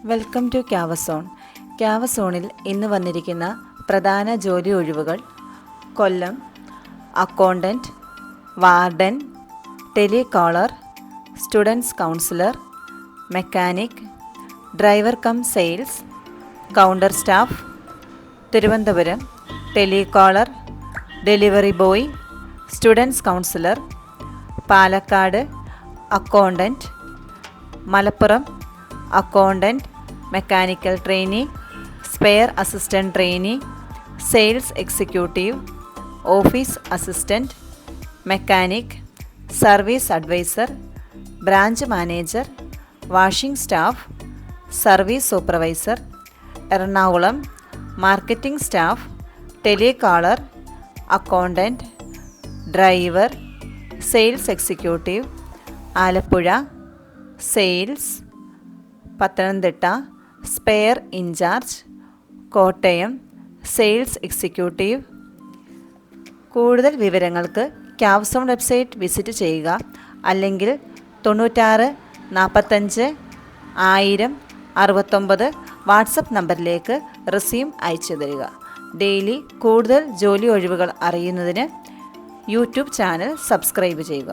Welcome to ക്യാവസോൺ. ക്യാവസോണിൽ ഇന്ന് വന്നിരിക്കുന്ന പ്രധാന ജോലി ഒഴിവുകൾ: Kollam accountant, warden, telecaller, students counsellor, mechanic, driver cum sales, counter staff. Thiruvananthapuram telecaller, delivery boy, students counsellor. Palakkad accountant. Malappuram accountant, mechanical trainee, spare assistant trainee, sales executive, office assistant, mechanic, service advisor, branch manager, washing staff, service supervisor. Ernakulam marketing staff, telecaller, accountant, driver, sales executive. Alappuzha sales. Pathanamthitta spare in charge. Kottayam sales executive. കൂടുതൽ വിവരങ്ങൾക്ക് ക്യാവസോൺ website visit ചെയ്യുക, അല്ലെങ്കിൽ 96 45 1000 69 WhatsApp നമ്പറിലേക്ക് resume അയച്ചു തരിക. Daily കൂടുതൽ ജോലി ഒഴിവുകൾ അറിയുന്നതിന് യൂട്യൂബ് ചാനൽ സബ്സ്ക്രൈബ് ചെയ്യുക.